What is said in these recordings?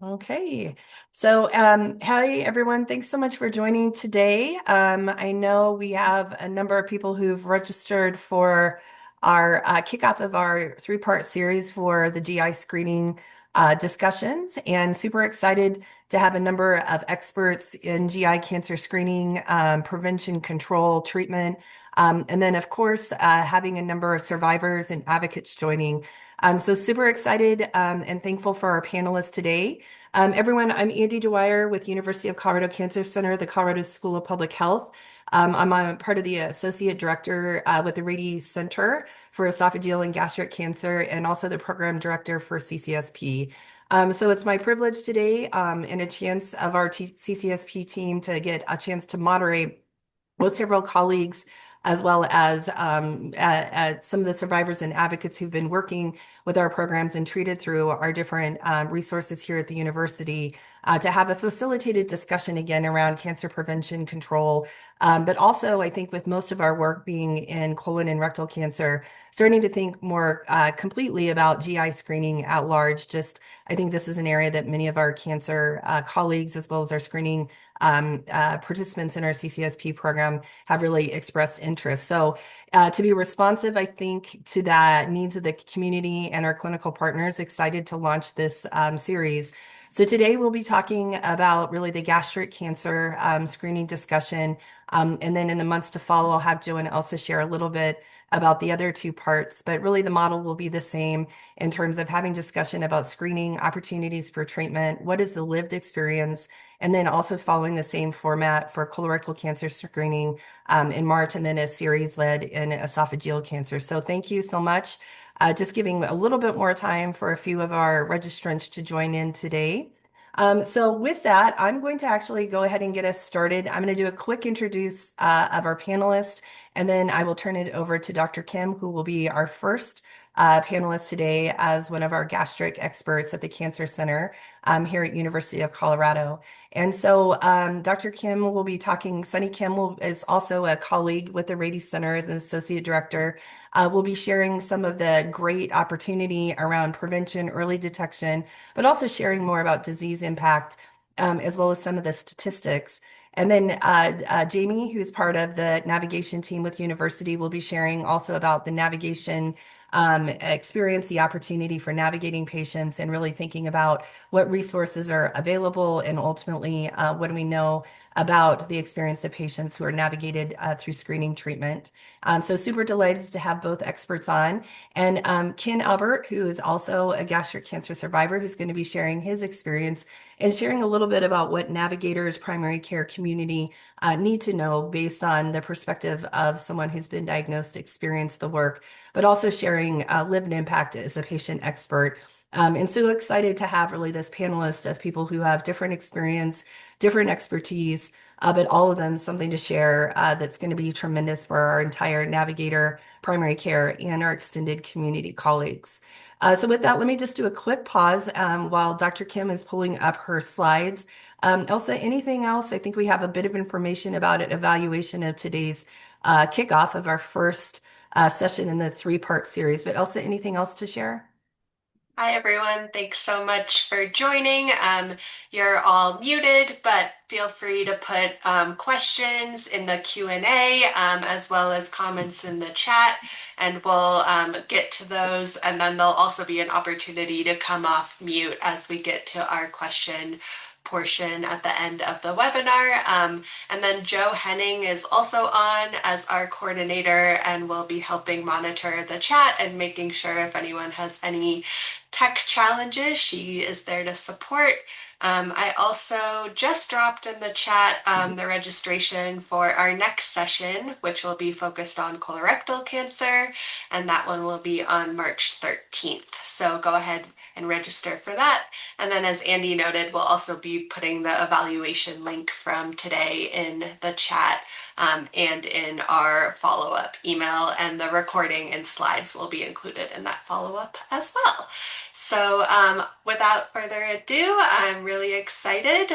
Okay. So, hi everyone. Thanks so much for joining today. I know we have a number of people who've registered for our kickoff of our three-part series for the GI screening discussions, and super excited to have a number of experts in GI cancer screening, prevention, control, treatment, and then of course having a number of survivors and advocates joining. So super excited and thankful for our panelists today. Everyone, I'm Andy Dwyer with University of Colorado Cancer Center, the Colorado School of Public Health. I'm a part of the Associate Director with the Rady Center for Esophageal and Gastric Cancer, and also the Program Director for CCSP. So it's my privilege today and a chance of our CCSP team to get a chance to moderate with several colleagues, as well as some of the survivors and advocates who've been working with our programs and treated through our different resources here at the university to have a facilitated discussion again around cancer prevention control. But also, I think with most of our work being in colon and rectal cancer, starting to think more completely about GI screening at large. Just, I think this is an area that many of our cancer colleagues, as well as our screening participants in our CCSP program have really expressed interest. So to be responsive, I think, to the needs of the community and our clinical partners, excited to launch this series. So today we'll be talking about really the gastric cancer screening discussion. And then in the months to follow, I'll have Joe and Elsa share a little bit about the other two parts, but really the model will be the same in terms of having discussion about screening, opportunities for treatment, what is the lived experience, and then also following the same format for colorectal cancer screening in March, and then a series led in esophageal cancer. So thank you so much. Just giving a little bit more time for a few of our registrants to join in today. So with that, I'm going to actually go ahead and get us started. I'm going to do a quick introduce of our panelists, and then I will turn it over to Dr. Kim, who will be our first panelist today as one of our gastric experts at the Cancer Center here at University of Colorado. And so Dr. Kim will be talking. Sunny Kim is also a colleague with the Rady Center as an associate director. We'll be sharing some of the great opportunity around prevention, early detection, but also sharing more about disease impact, as well as some of the statistics. And then Jamie, who's part of the navigation team with university, will be sharing also about the navigation experience, the opportunity for navigating patients, and really thinking about what resources are available, and ultimately what do we know about the experience of patients who are navigated through screening treatment. So super delighted to have both experts on. And Ken Albert, who is also a gastric cancer survivor, who's going to be sharing his experience and sharing a little bit about what navigators, primary care community need to know based on the perspective of someone who's been diagnosed, experienced the work, but also sharing lived impact as a patient expert. And so excited to have really this panelist of people who have different experience, different expertise, but all of them something to share that's going to be tremendous for our entire navigator, primary care, and our extended community colleagues. So with that, let me just do a quick pause while Dr. Kim is pulling up her slides. Elsa, anything else? I think we have a bit of information about an evaluation of today's kickoff of our first session in the three-part series. But Elsa, anything else to share? Hi, everyone. Thanks so much for joining. You're all muted, but feel free to put questions in the Q&A as well as comments in the chat, and we'll get to those. And then there'll also be an opportunity to come off mute as we get to our question portion at the end of the webinar. And then Joe Henning is also on as our coordinator and will be helping monitor the chat and making sure if anyone has any tech challenges, she is there to support. I also just dropped in the chat the registration for our next session, which will be focused on colorectal cancer, and that one will be on March 13th. So go ahead and register for that. And then as Andy noted, we'll also be putting the evaluation link from today in the chat and in our follow-up email, and the recording and slides will be included in that follow-up as well. So without further ado, I'm really excited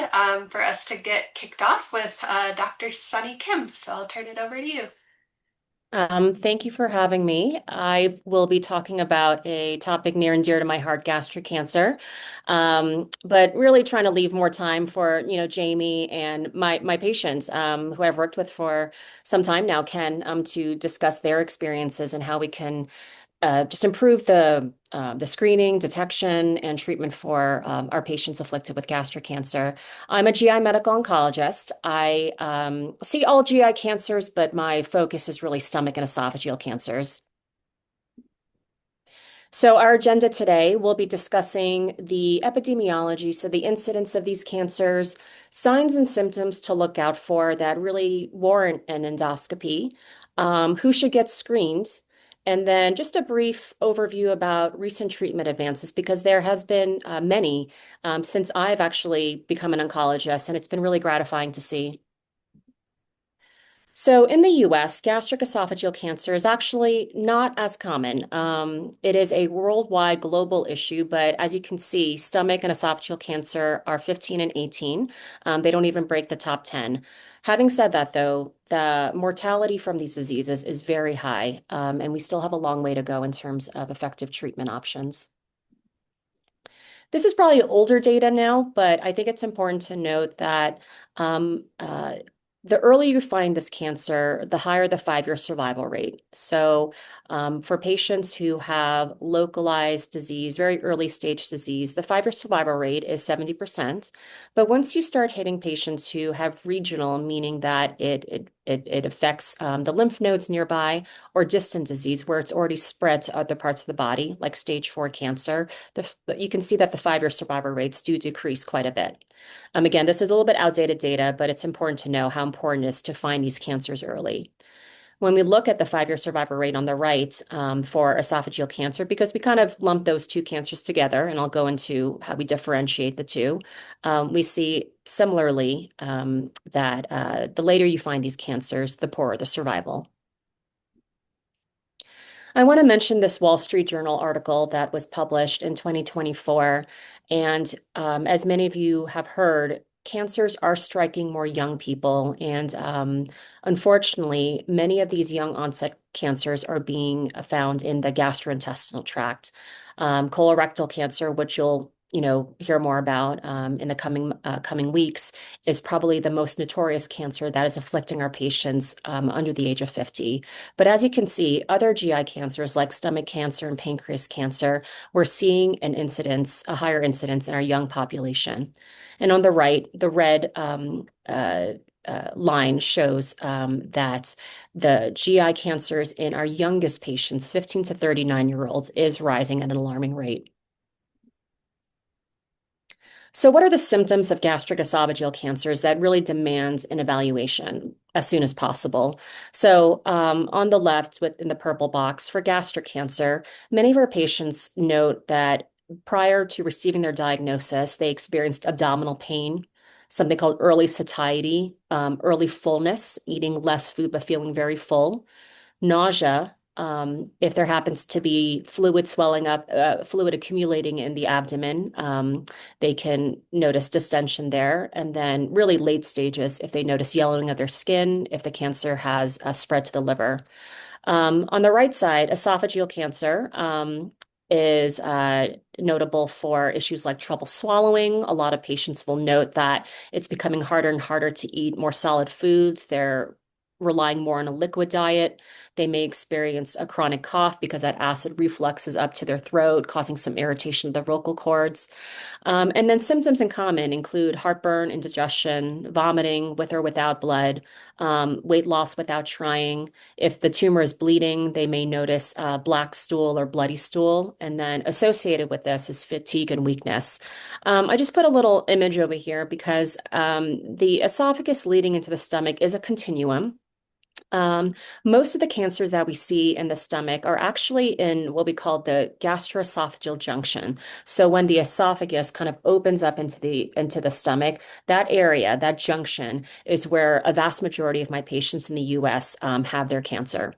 for us to get kicked off with Dr. Sunny Kim. So I'll turn it over to you. Thank you for having me. I will be talking about a topic near and dear to my heart, gastric cancer, but really trying to leave more time for, Jamie and my patients who I've worked with for some time now, Ken, to discuss their experiences and how we can just improve the screening, detection, and treatment for our patients afflicted with gastric cancer. I'm a GI medical oncologist. I see all GI cancers, but my focus is really stomach and esophageal cancers. So, our agenda today, we'll be discussing the epidemiology, so the incidence of these cancers, signs and symptoms to look out for that really warrant an endoscopy, who should get screened, and then just a brief overview about recent treatment advances, because there has been many since I've actually become an oncologist, and it's been really gratifying to see. So in the US, gastric esophageal cancer is actually not as common. It is a worldwide global issue, but as you can see, stomach and esophageal cancer are 15 and 18. They don't even break the top 10. Having said that, though, the mortality from these diseases is very high, and we still have a long way to go in terms of effective treatment options. This is probably older data now, but I think it's important to note that um, uh, the earlier you find this cancer, the higher the 5-year survival rate. So, for patients who have localized disease, very early stage disease, the 5-year survival rate is 70%. But once you start hitting patients who have regional, meaning that it affects the lymph nodes nearby, or distant disease where it's already spread to other parts of the body, like stage 4 cancer, you can see that the 5-year survival rates do decrease quite a bit. Again, this is a little bit outdated data, but it's important to know how important it is to find these cancers early. When we look at the 5-year survival rate on the right for esophageal cancer, because we kind of lump those two cancers together, and I'll go into how we differentiate the two, we see similarly that the later you find these cancers, the poorer the survival. I want to mention this Wall Street Journal article that was published in 2024. And as many of you have heard, cancers are striking more young people. And unfortunately, many of these young onset cancers are being found in the gastrointestinal tract. Colorectal cancer, which you'll hear more about in the coming weeks, is probably the most notorious cancer that is afflicting our patients under the age of 50. But as you can see, other GI cancers like stomach cancer and pancreas cancer, we're seeing a higher incidence in our young population. And on the right, the red line shows that the GI cancers in our youngest patients, 15 to 39-year-olds, is rising at an alarming rate. So, what are the symptoms of gastric esophageal cancers that really demand an evaluation as soon as possible? So, on the left, within the purple box, for gastric cancer, many of our patients note that prior to receiving their diagnosis, they experienced abdominal pain, something called early satiety, early fullness, eating less food but feeling very full, nausea, if there happens to be fluid swelling up, fluid accumulating in the abdomen, they can notice distension there. And then, really late stages, if they notice yellowing of their skin, if the cancer has spread to the liver. On the right side, esophageal cancer. Is notable for issues like trouble swallowing. A lot of patients will note that it's becoming harder and harder to eat more solid foods. They're relying more on a liquid diet. They may experience a chronic cough because that acid reflux is up to their throat, causing some irritation of the vocal cords. And then symptoms in common include heartburn, indigestion, vomiting with or without blood, weight loss without trying. If the tumor is bleeding, they may notice black stool or bloody stool. And then associated with this is fatigue and weakness. I just put a little image over here because the esophagus leading into the stomach is a continuum. Um, Most of the cancers that we see in the stomach are actually in what we call the gastroesophageal junction. So when the esophagus kind of opens up into the stomach, that area, that junction, is where a vast majority of my patients in the US have their cancer.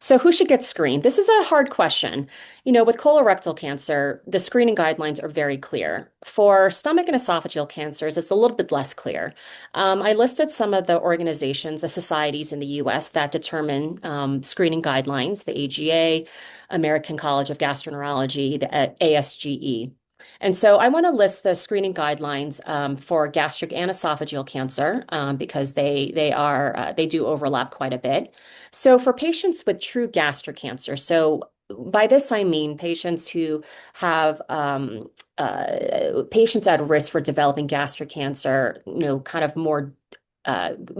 So, who should get screened? This is a hard question. With colorectal cancer, the screening guidelines are very clear. For stomach and esophageal cancers, it's a little bit less clear. I listed some of the organizations, the societies in the US that determine screening guidelines, the AGA, American College of Gastroenterology, the ASGE. And so I want to list the screening guidelines for gastric and esophageal cancer because they do overlap quite a bit. So for patients with true gastric cancer, so by this I mean patients who have patients at risk for developing gastric cancer, kind of more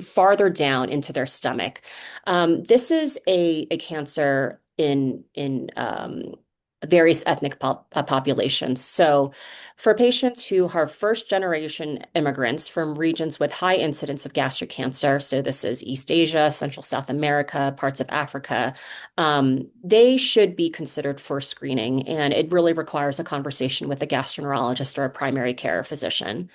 farther down into their stomach. This is a cancer in various ethnic populations. So, for patients who are first generation immigrants from regions with high incidence of gastric cancer, so this is East Asia, Central South America, parts of Africa, they should be considered for screening. And it really requires a conversation with a gastroenterologist or a primary care physician.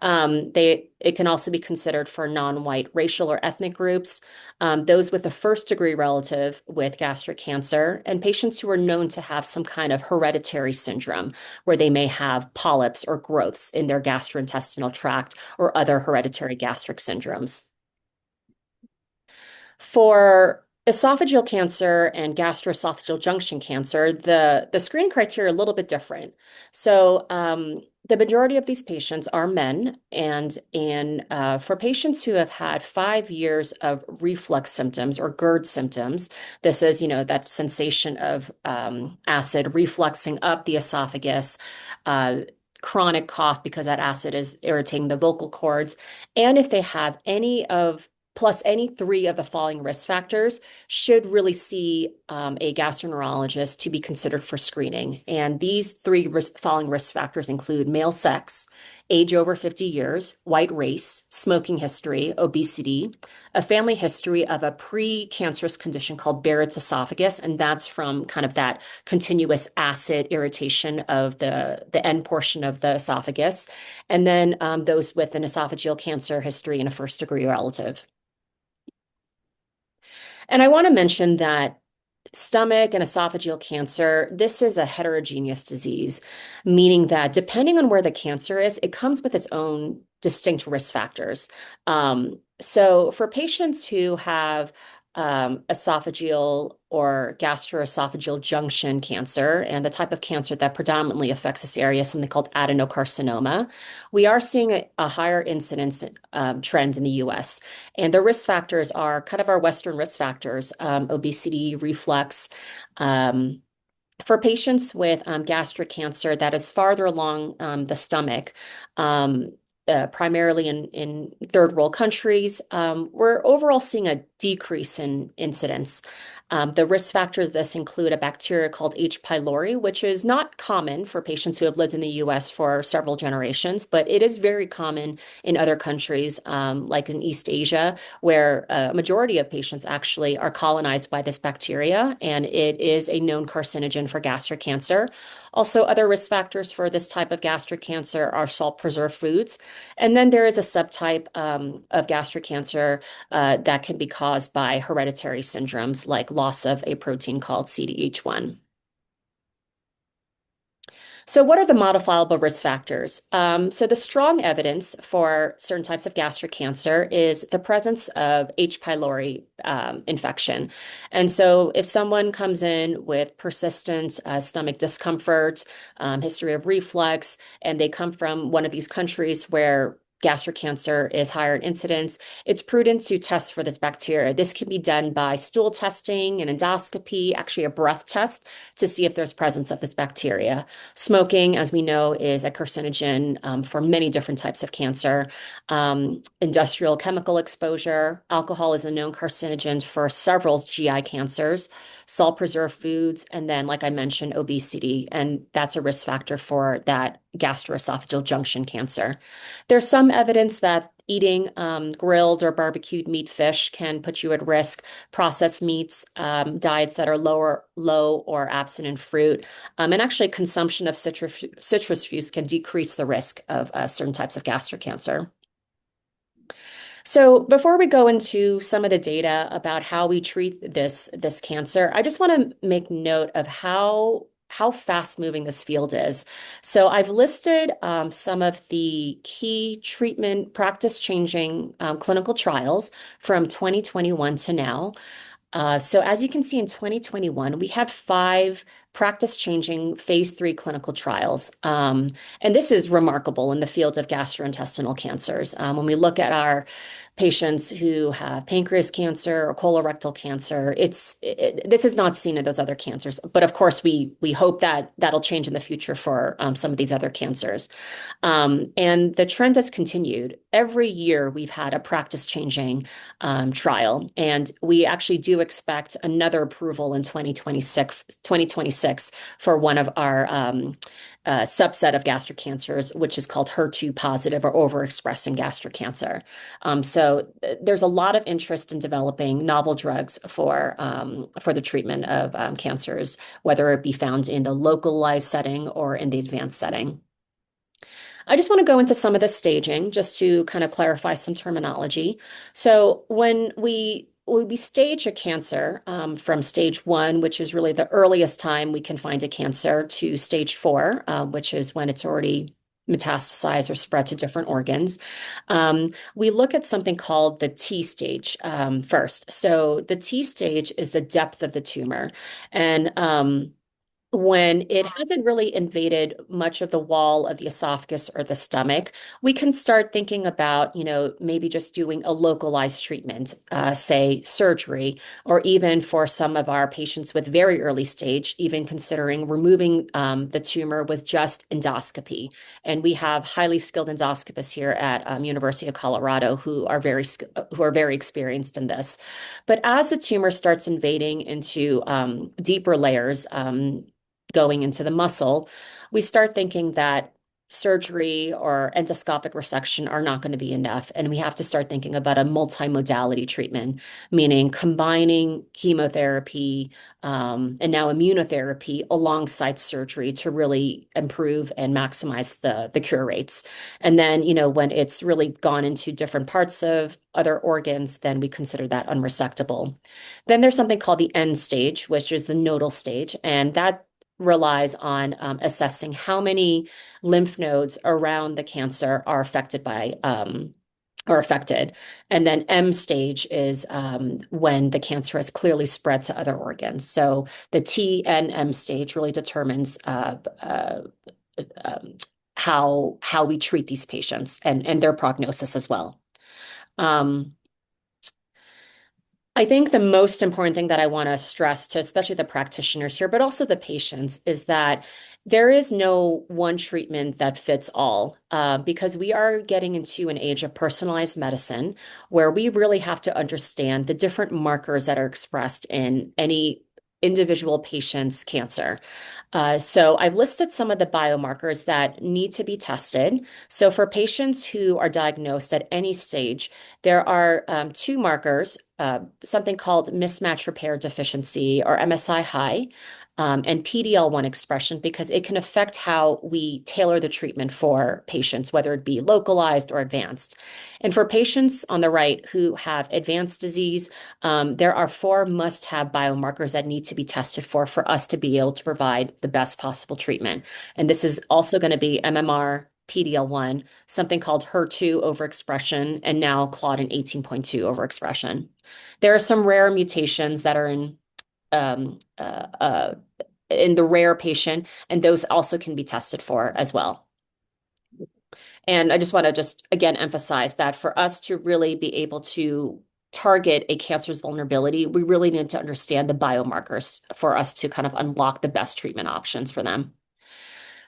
It can also be considered for non-white racial or ethnic groups, those with a first degree relative with gastric cancer, and patients who are known to have some kind of hereditary syndrome where they may have polyps or growths in their gastrointestinal tract or other hereditary gastric syndromes. For esophageal cancer and gastroesophageal junction cancer, the screening criteria are a little bit different. So the majority of these patients are men, and for patients who have had 5 years of reflux symptoms or GERD symptoms, this is, that sensation of acid refluxing up the esophagus, chronic cough because that acid is irritating the vocal cords, and if they have any three of the following risk factors, should really see a gastroenterologist to be considered for screening. And these following risk factors include male sex, age over 50 years, white race, smoking history, obesity, a family history of a pre-cancerous condition called Barrett's esophagus, and that's from kind of that continuous acid irritation of the end portion of the esophagus, and then those with an esophageal cancer history and a first degree relative. And I want to mention that stomach and esophageal cancer, this is a heterogeneous disease, meaning that depending on where the cancer is, it comes with its own distinct risk factors. So for patients who have esophageal or gastroesophageal junction cancer, and the type of cancer that predominantly affects this area, something called adenocarcinoma, we are seeing a higher incidence trend in the US. And the risk factors are kind of our Western risk factors, obesity, reflux. For patients with gastric cancer that is farther along the stomach, primarily in third world countries, we're overall seeing a decrease in incidence. The risk factors of this include a bacteria called H. pylori, which is not common for patients who have lived in the US for several generations, but it is very common in other countries, like in East Asia, where a majority of patients actually are colonized by this bacteria, and it is a known carcinogen for gastric cancer. Also, other risk factors for this type of gastric cancer are salt-preserved foods. And then there is a subtype of gastric cancer that can be caused by hereditary syndromes like loss of a protein called CDH1. So, what are the modifiable risk factors? So, the strong evidence for certain types of gastric cancer is the presence of H. pylori infection. And so, if someone comes in with persistent stomach discomfort, history of reflux, and they come from one of these countries where gastric cancer is higher in incidence, it's prudent to test for this bacteria. This can be done by stool testing, an endoscopy, actually a breath test to see if there's presence of this bacteria. Smoking, as we know, is a carcinogen for many different types of cancer. Industrial chemical exposure, alcohol is a known carcinogen for several GI cancers, salt-preserved foods, and then, like I mentioned, obesity, and that's a risk factor for that gastroesophageal junction cancer. There's some evidence that eating grilled or barbecued meat fish can put you at risk. Processed meats, diets that are low or absent in fruit, and actually consumption of citrus fruits can decrease the risk of certain types of gastric cancer. So before we go into some of the data about how we treat this cancer, I just want to make note of how fast moving this field is. So I've listed some of the key treatment practice changing clinical trials from 2021 to now. So as you can see in 2021, we had five practice-changing phase 3 clinical trials. And this is remarkable in the field of gastrointestinal cancers. When we look at our patients who have pancreas cancer or colorectal cancer, this is not seen in those other cancers. But of course, we hope that that'll change in the future for some of these other cancers. And the trend has continued. Every year, we've had a practice-changing trial. And we actually do expect another approval in 2026 for one of our subset of gastric cancers, which is called HER2 positive or overexpressing gastric cancer. So there's a lot of interest in developing novel drugs for the treatment of cancers, whether it be found in the localized setting or in the advanced setting. I just want to go into some of the staging just to kind of clarify some terminology. So when we stage a cancer from stage one, which is really the earliest time we can find a cancer, to stage four, which is when it's already metastasized or spread to different organs, we look at something called the T stage first. So the T stage is the depth of the tumor. And when it hasn't really invaded much of the wall of the esophagus or the stomach, we can start thinking about, maybe just doing a localized treatment, say surgery, or even for some of our patients with very early stage, even considering removing the tumor with just endoscopy. And we have highly skilled endoscopists here at University of Colorado who are very experienced in this. But as the tumor starts invading into deeper layers, going into the muscle, we start thinking that surgery or endoscopic resection are not going to be enough. And we have to start thinking about a multimodality treatment, meaning combining chemotherapy and now immunotherapy alongside surgery to really improve and maximize the cure rates. And then, when it's really gone into different parts of other organs, then we consider that unresectable. Then there's something called the end stage, which is the nodal stage. And that relies on assessing how many lymph nodes around the cancer are affected. And then M stage is when the cancer has clearly spread to other organs. So the T and M stage really determines um, how we treat these patients and their prognosis as well. Um, I think the most important thing that I want to stress to especially the practitioners here, but also the patients, is that there is no one treatment that fits all, because we are getting into an age of personalized medicine where we really have to understand the different markers that are expressed in any individual patient's cancer. So I've listed some of the biomarkers that need to be tested. So for patients who are diagnosed at any stage, there are two markers, something called mismatch repair deficiency or MSI high, and PD-L1 expression, because it can affect how we tailor the treatment for patients, whether it be localized or advanced. And for patients on the right who have advanced disease, there are four must-have biomarkers that need to be tested for us to be able to provide the best possible treatment. And this is also going to be MMR, PD-L1, something called HER2 overexpression, and now Claudin 18.2 overexpression. There are some rare mutations that are um, uh, uh, in the rare patient, and those also can be tested for as well. And I just want to just again emphasize that for us to really be able to target a cancer's vulnerability, we really need to understand the biomarkers for us to kind of unlock the best treatment options for them.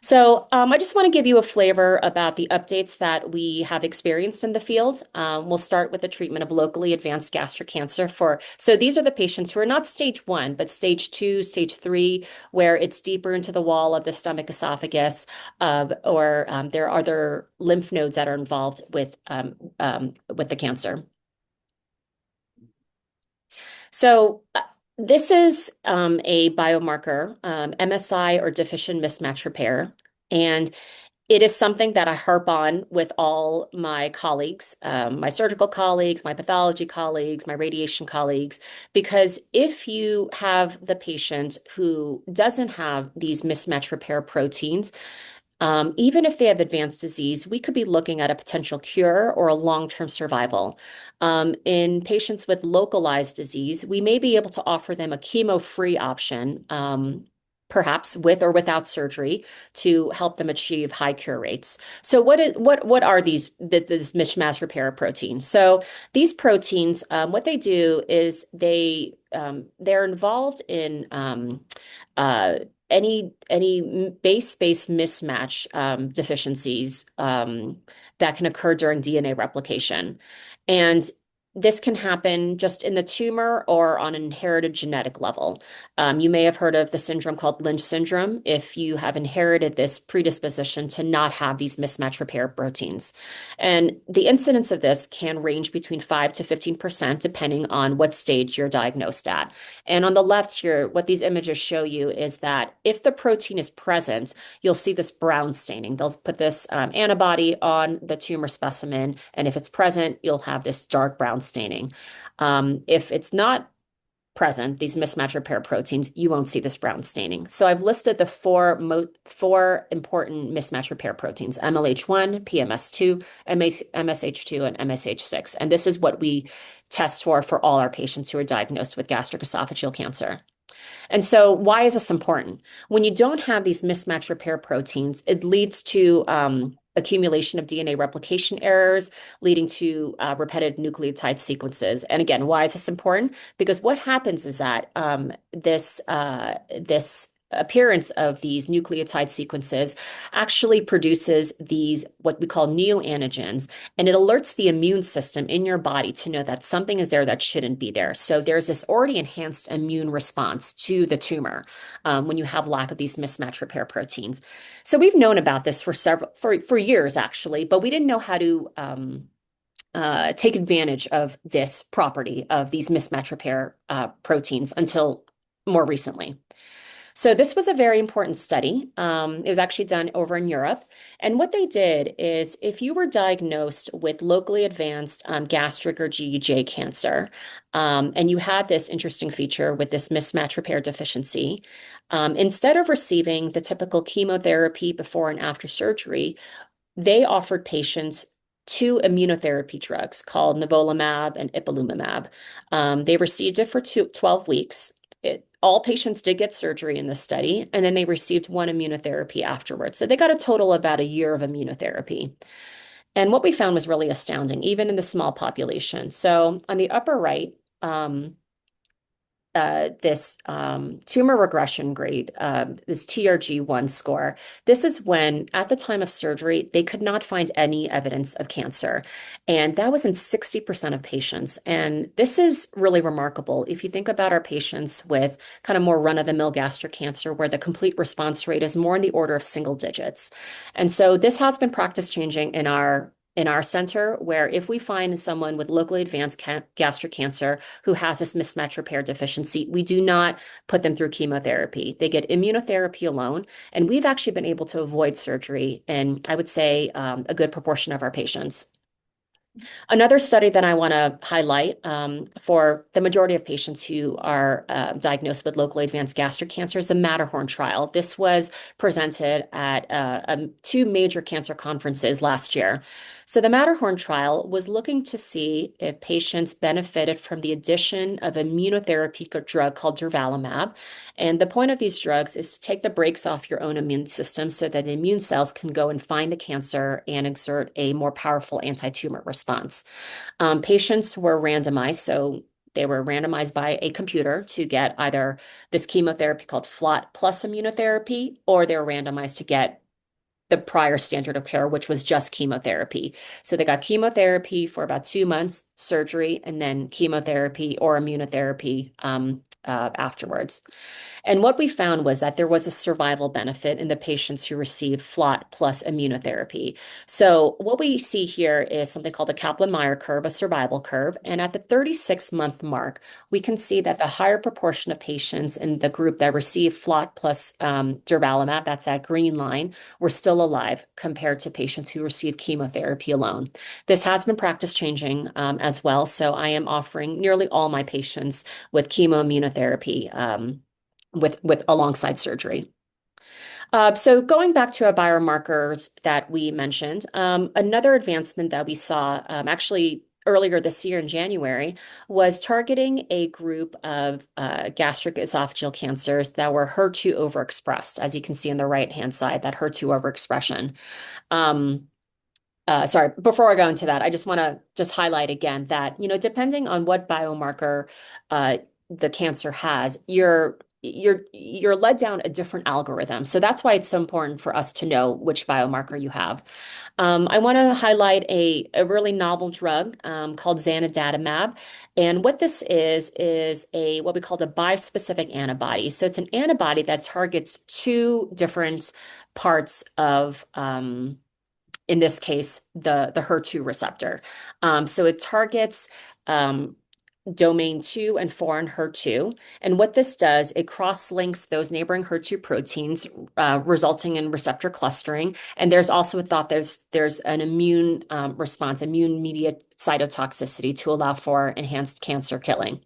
So I just want to give you a flavor about the updates that we have experienced in the field. We'll start with the treatment of locally advanced gastric cancer so these are the patients who are not stage one, but stage two, stage three, where it's deeper into the wall of the stomach esophagus, or there are other lymph nodes that are involved with the cancer. So this is a biomarker, MSI or deficient mismatch repair. And It is something that I harp on with all my colleagues, my surgical colleagues, my pathology colleagues, my radiation colleagues, because if you have the patient who doesn't have these mismatch repair proteins, even if they have advanced disease, we could be looking at a potential cure or a long-term survival. In patients with localized disease, we may be able to offer them a chemo-free option, perhaps with or without surgery, to help them achieve high cure rates. So, what are this mismatch repair proteins? So, these proteins, what they do is they're involved in uh, any base space mismatch deficiencies that can occur during DNA replication. And this can happen just in the tumor or on an inherited genetic level. You may have heard of the syndrome called Lynch syndrome if you have inherited this predisposition to not have these mismatch repair proteins. And the incidence of this can range between 5 to 15%, depending on what stage you're diagnosed at. And on the left here, what these images show you is that if the protein is present, you'll see this brown staining. They'll put this antibody on the tumor specimen, and if it's present, you'll have this dark brown staining. If it's not present, these mismatch repair proteins, you won't see this brown staining. So I've listed the four important mismatch repair proteins: MLH1, PMS2, MSH2, and MSH6. And this is what we test for all our patients who are diagnosed with gastric esophageal cancer. And so, why is this important? When you don't have these mismatch repair proteins, it leads to accumulation of DNA replication errors, leading to repetitive nucleotide sequences. And again, why is this important? Because what happens is that this appearance of these nucleotide sequences actually produces these what we call neoantigens, and it alerts the immune system in your body to know that something is there that shouldn't be there. So there's this already enhanced immune response to the tumor when you have lack of these mismatch repair proteins. So we've known about this for years actually, but we didn't know how to take advantage of this property of these mismatch repair proteins until more recently. So this was a very important study. It was actually done over in Europe. And what they did is if you were diagnosed with locally advanced gastric or GEJ cancer, and you had this interesting feature with this mismatch repair deficiency, instead of receiving the typical chemotherapy before and after surgery, they offered patients two immunotherapy drugs called nivolumab and ipilimumab. They received it for 12 weeks. All patients did get surgery in this study, and then they received one immunotherapy afterwards. So they got a total of about a year of immunotherapy. And what we found was really astounding, even in the small population. So on the upper right, this tumor regression grade, this TRG1 score. This is when, at the time of surgery, they could not find any evidence of cancer. And that was in 60% of patients. And this is really remarkable. If you think about our patients with kind of more run-of-the-mill gastric cancer, where the complete response rate is more in the order of single digits. And so this has been practice changing in our center, where if we find someone with locally advanced gastric cancer who has this mismatch repair deficiency, we do not put them through chemotherapy. They get immunotherapy alone, and we've actually been able to avoid surgery in, I would say, a good proportion of our patients. Another study that I want to highlight for the majority of patients who are diagnosed with locally advanced gastric cancer is the Matterhorn trial. This was presented at two major cancer conferences last year. So the Matterhorn trial was looking to see if patients benefited from the addition of immunotherapy drug called durvalumab. And the point of these drugs is to take the brakes off your own immune system so that the immune cells can go and find the cancer and exert a more powerful anti-tumor response. Patients were randomized, so they were randomized by a computer to get either this chemotherapy called FLOT plus immunotherapy, or they were randomized to get the prior standard of care, which was just chemotherapy. So they got chemotherapy for about 2 months, surgery, and then chemotherapy or immunotherapy afterwards. And what we found was that there was a survival benefit in the patients who received FLOT plus immunotherapy. So what we see here is something called the Kaplan-Meier curve, a survival curve. And at the 36-month mark, we can see that the higher proportion of patients in the group that received FLOT plus durvalumab, that's that green line, were still alive compared to patients who received chemotherapy alone. This has been practice changing as well. So I am offering nearly all my patients with chemoimmunotherapy. With alongside surgery. So going back to our biomarkers that we mentioned, another advancement that we saw actually earlier this year in January was targeting a group of gastric esophageal cancers that were HER2 overexpressed, as you can see on the right-hand side, that HER2 overexpression. Um, Sorry, before I go into that, I just want to just highlight again that, depending on what biomarker uh, the cancer has, you're led down a different algorithm. So that's why it's so important for us to know which biomarker you have. I want to highlight a really novel drug called zanidatamab. And what this is a what we call a bispecific antibody. So it's an antibody that targets two different parts of in this case, the HER2 receptor. So it targets domain 2 and 4 in HER2. And what this does, it cross-links those neighboring HER2 proteins, resulting in receptor clustering. And there's also a thought there's an immune response, immune-mediated cytotoxicity to allow for enhanced cancer killing.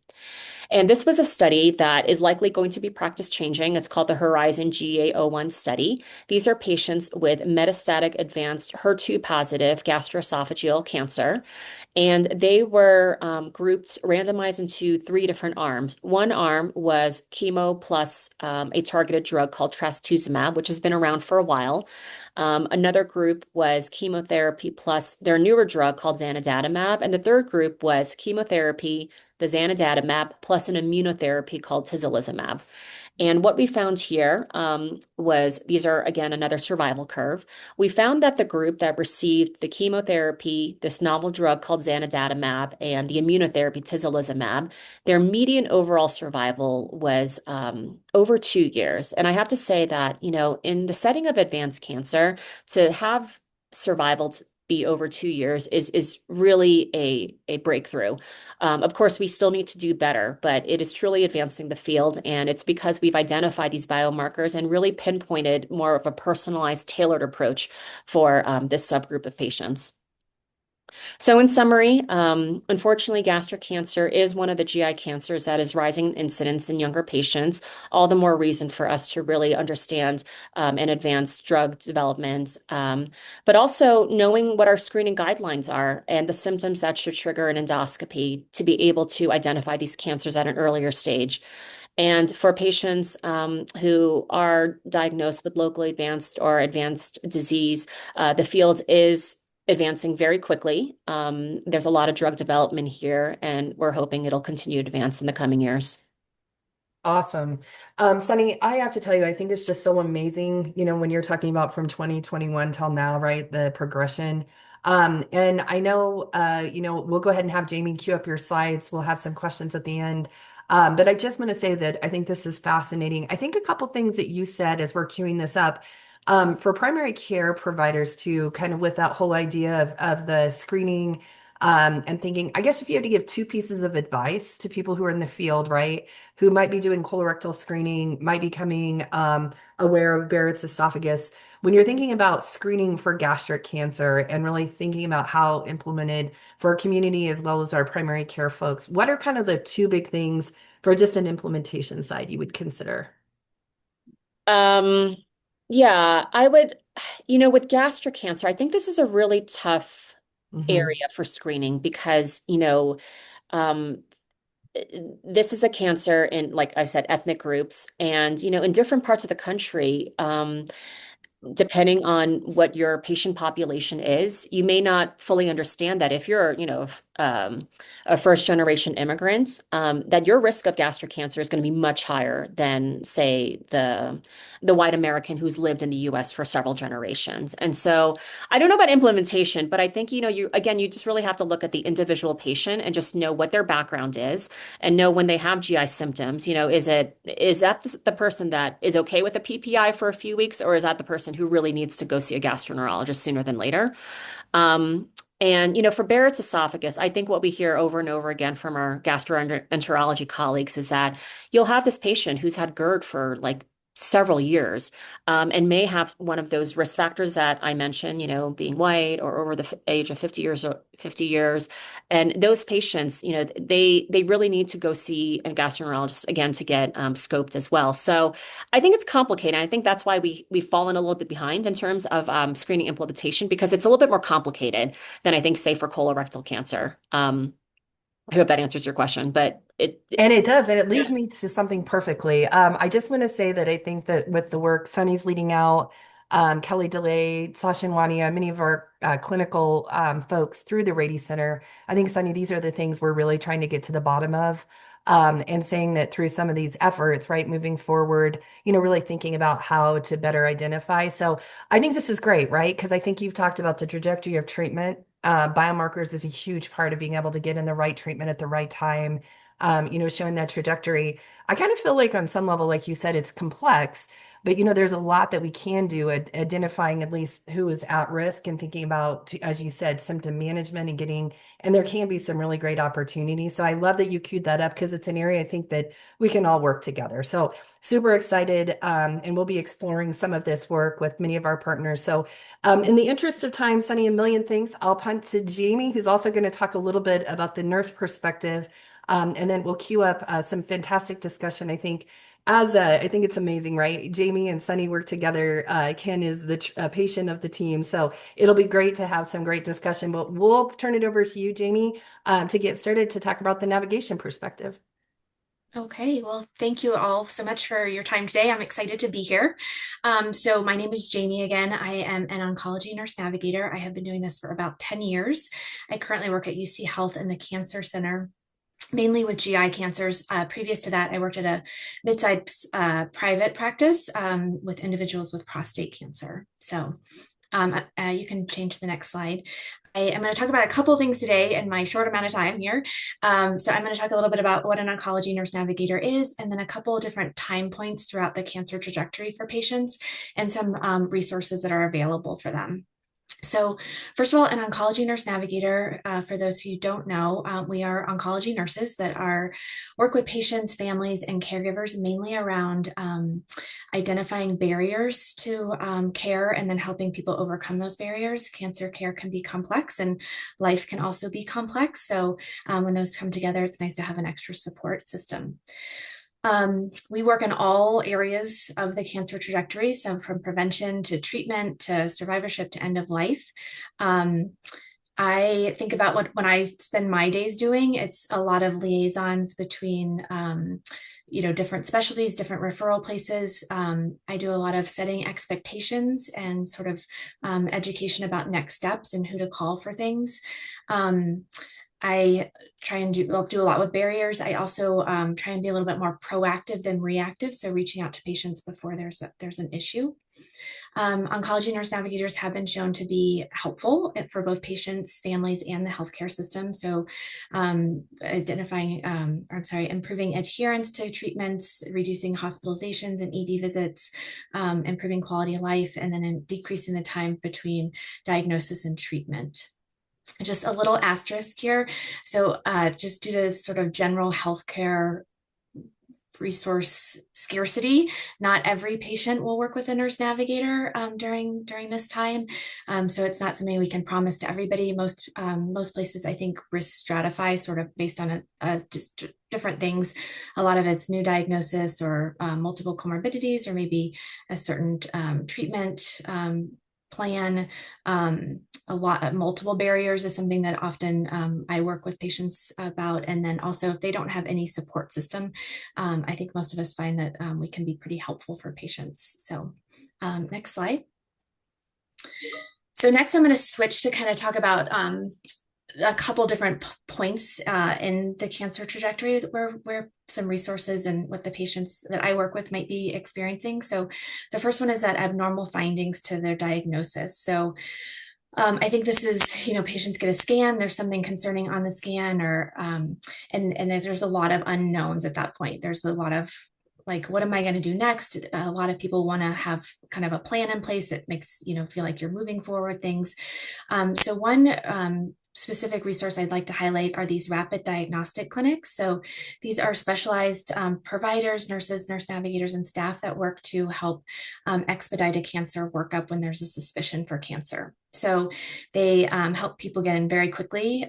And this was a study that is likely going to be practice changing. It's called the Horizon GA01 study. These are patients with metastatic advanced HER2 positive gastroesophageal cancer. And they were grouped, randomized into three different arms. One arm was chemo plus a targeted drug called trastuzumab, which has been around for a while. Another group was chemotherapy plus their newer drug called zanidatamab. And the third group was chemotherapy, the zanidatamab, plus an immunotherapy called tislelizumab. And what we found here was these are, again, another survival curve. We found that the group that received the chemotherapy, this novel drug called zanidatamab, and the immunotherapy tislelizumab, their median overall survival was over 2 years. And I have to say that, in the setting of advanced cancer, to have survival be over 2 years is really a breakthrough. Of course, we still need to do better, but it is truly advancing the field. And it's because we've identified these biomarkers and really pinpointed more of a personalized, tailored approach for this subgroup of patients. So, in summary, unfortunately, gastric cancer is one of the GI cancers that is rising in incidence in younger patients. All the more reason for us to really understand and advance drug development, but also knowing what our screening guidelines are and the symptoms that should trigger an endoscopy to be able to identify these cancers at an earlier stage. And for patients who are diagnosed with locally advanced or advanced disease, the field is advancing very quickly. There's a lot of drug development here, and we're hoping it'll continue to advance in the coming years. Awesome. Sunny, I have to tell you, I think it's just so amazing, when you're talking about from 2021 till now, right? The progression. And I know, we'll go ahead and have Jamie queue up your slides. We'll have some questions at the end. But I just want to say that I think this is fascinating. I think a couple things that you said as we're queuing this up, for primary care providers too, kind of with that whole idea of the screening, and thinking, I guess if you had to give two pieces of advice to people who are in the field, right? Who might be doing colorectal screening, might be becoming aware of Barrett's esophagus. When you're thinking about screening for gastric cancer and really thinking about how implemented for our community as well as our primary care folks, what are kind of the two big things for just an implementation side you would consider? Um, yeah, with gastric cancer, I think this is a really tough Hmm. area for screening because, um, this is a cancer in, like I said, ethnic groups. And, in different parts of the country, depending on what your patient population is, you may not fully understand that if you're, a first generation immigrant, that your risk of gastric cancer is going to be much higher than, say, the white American who's lived in the US for several generations. And so I don't know about implementation, but I think, you just really have to look at the individual patient and just know what their background is and know when they have GI symptoms, is that the person that is okay with a PPI for a few weeks, or is that the person who really needs to go see a gastroenterologist sooner than later? Um, and for Barrett's esophagus, I think what we hear over and over again from our gastroenterology colleagues is that you'll have this patient who's had GERD for like several years, and may have one of those risk factors that I mentioned, being white or over the age of 50 years or 50 years. And those patients, they really need to go see a gastroenterologist again to get scoped as well. So I think it's complicated. I think that's why we've fallen a little bit behind in terms of screening implementation, because it's a little bit more complicated than I think, say, for colorectal cancer. I hope that answers your question, but And it does, and it yeah. leads me to something perfectly. I just want to say that I think that with the work Sunny's leading out, Kelly DeLay, Sasha Wania, many of our clinical folks through the Rady Center, I think, Sunny, these are the things we're really trying to get to the bottom of. And saying that through some of these efforts, right, moving forward, really thinking about how to better identify. So I think this is great, right? Because I think you've talked about the trajectory of treatment. Biomarkers is a huge part of being able to get in the right treatment at the right time, showing that trajectory. I kind of feel like on some level, like you said, it's complex, but there's a lot that we can do at identifying at least who is at risk and thinking about, as you said, symptom management and there can be some really great opportunities. So I love that you queued that up because it's an area I think that we can all work together. So super excited. And we'll be exploring some of this work with many of our partners. So in the interest of time, Sunny, a million thanks. I'll punt to Jamie, who's also going to talk a little bit about the nurse perspective, and then we'll queue up some fantastic discussion. I think it's amazing, right? Jamie and Sunny work together. Ken is the patient of the team. So it'll be great to have some great discussion. But we'll turn it over to you, Jamie, to get started to talk about the navigation perspective. Okay, well, thank you all so much for your time today. I'm excited to be here. So my name is Jamie again. I am an oncology nurse navigator. I have been doing this for about 10 years. I currently work at UC Health in the Cancer Center, mainly with GI cancers. Previous to that, I worked at a mid-sized private practice with individuals with prostate cancer. So you can change the next slide. I am going to talk about a couple things today in my short amount of time here. So I'm going to talk a little bit about what an oncology nurse navigator is, and then a couple of different time points throughout the cancer trajectory for patients and some resources that are available for them. So first of all, an oncology nurse navigator, for those who don't know, we are oncology nurses that work with patients, families, and caregivers mainly around identifying barriers to care and then helping people overcome those barriers. Cancer care can be complex and life can also be complex. So when those come together, it's nice to have an extra support system. We work in all areas of the cancer trajectory, so from prevention to treatment to survivorship to end of life. I think about when I spend my days doing, it's a lot of liaisons between different specialties, different referral places. I do a lot of setting expectations and sort of education about next steps and who to call for things. I try and do a lot with barriers. I also try and be a little bit more proactive than reactive, so reaching out to patients before there's an issue. Oncology nurse navigators have been shown to be helpful for both patients, families, and the healthcare system. So improving adherence to treatments, reducing hospitalizations and ED visits, improving quality of life, and then decreasing the time between diagnosis and treatment. Just a little asterisk here. So just due to sort of general healthcare resource scarcity, not every patient will work with a nurse navigator during this time. So it's not something we can promise to everybody. Most places, I think, risk stratify sort of based on just different things. A lot of it's new diagnosis or multiple comorbidities, or maybe a certain treatment plan. A lot of multiple barriers is something that often I work with patients about. And then also if they don't have any support system, I think most of us find that we can be pretty helpful for patients. So next slide. So next I'm going to switch to kind of talk about a couple different points in the cancer trajectory where some resources and what the patients that I work with might be experiencing. So the first one is that abnormal findings to their diagnosis. So I think this is, patients get a scan, there's something concerning on the scan, or and there's a lot of unknowns at that point. There's a lot of like, what am I going to do next? A lot of people want to have kind of a plan in place that makes, feel like you're moving forward things. So one specific resource I'd like to highlight are these rapid diagnostic clinics. So these are specialized providers, nurses, nurse navigators, and staff that work to help expedite a cancer workup when there's a suspicion for cancer. So they help people get in very quickly.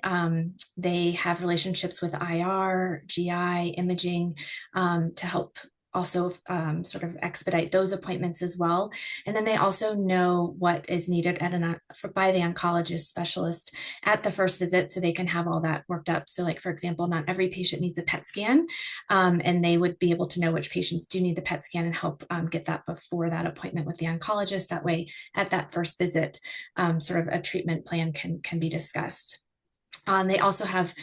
They have relationships with IR, GI, imaging to help also sort of expedite those appointments as well. And then they also know what is needed by the oncologist specialist at the first visit, so they can have all that worked up. So like, for example, not every patient needs a PET scan, and they would be able to know which patients do need the PET scan and help get that before that appointment with the oncologist. That way, at that first visit, sort of a treatment plan can be discussed. They also have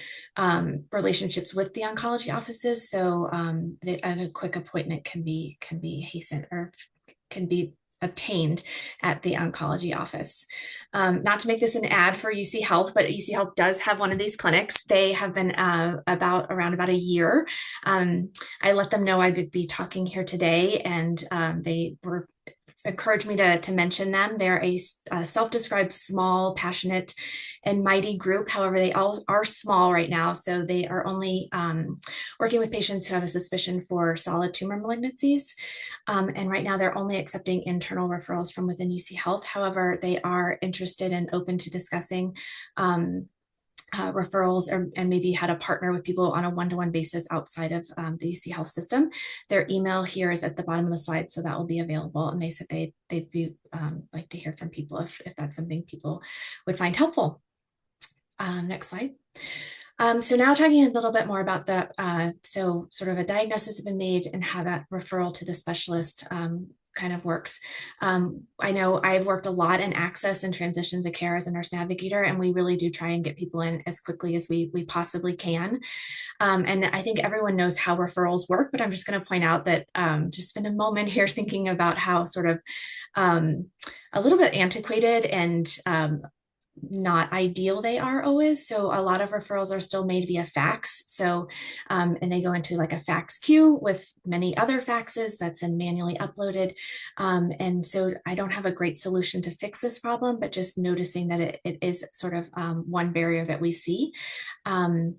relationships with the oncology offices, so a quick appointment can be hastened or can be obtained at the oncology office. Not to make this an ad for UC Health, but UC Health does have one of these clinics. They have been around about a year. I let them know I would be talking here today, and they were encouraged me to mention them. They're a self-described small, passionate, and mighty group. However, they all are small right now, so they are only working with patients who have a suspicion for solid tumor malignancies. And right now, they're only accepting internal referrals from within UC Health. However, they are interested and open to discussing referrals and maybe how to partner with people on a one-to-one basis outside of the UC Health system. Their email here is at the bottom of the slide, so that will be available. And they said they'd be like to hear from people if that's something people would find helpful. Next slide. So now talking a little bit more about so sort of a diagnosis has been made and how that referral to the specialist kind of works. I know I've worked a lot in access and transitions of care as a nurse navigator, and we really do try and get people in as quickly as we possibly can. And I think everyone knows how referrals work, but I'm just going to point out that just spend a moment here thinking about how sort of a little bit antiquated and not ideal they are always. So a lot of referrals are still made via fax. So, and they go into like a fax queue with many other faxes that's then manually uploaded. And so I don't have a great solution to fix this problem, but just noticing that it is sort of one barrier that we see. And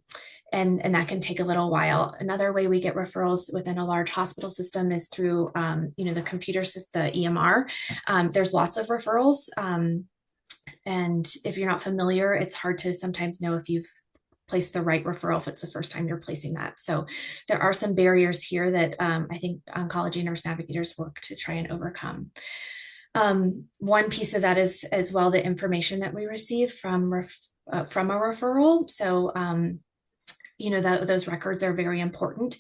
that can take a little while. Another way we get referrals within a large hospital system is through, the computer system, the EMR. There's lots of referrals. And if you're not familiar, it's hard to sometimes know if you've placed the right referral if it's the first time you're placing that. So there are some barriers here that I think oncology nurse navigators work to try and overcome. One piece of that is as well the information that we receive from a referral. So those records are very important.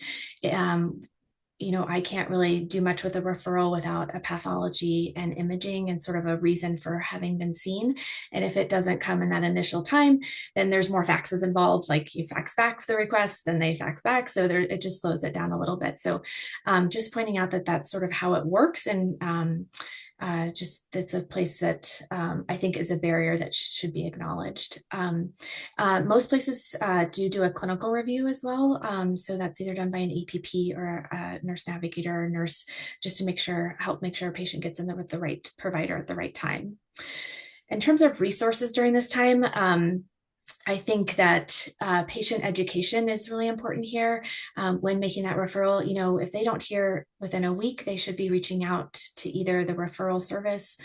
I can't really do much with a referral without a pathology and imaging and sort of a reason for having been seen. And if it doesn't come in that initial time, then there's more faxes involved. Like you fax back the request, then they fax back. So it just slows it down a little bit. So just pointing out that that's sort of how it works. And just it's a place that I think is a barrier that should be acknowledged. Most places do a clinical review as well. So that's either done by an EPP or a nurse navigator or nurse, just to help make sure a patient gets in there with the right provider at the right time. In terms of resources during this time, I think that patient education is really important here when making that referral. If they don't hear within a week, they should be reaching out to either the referral service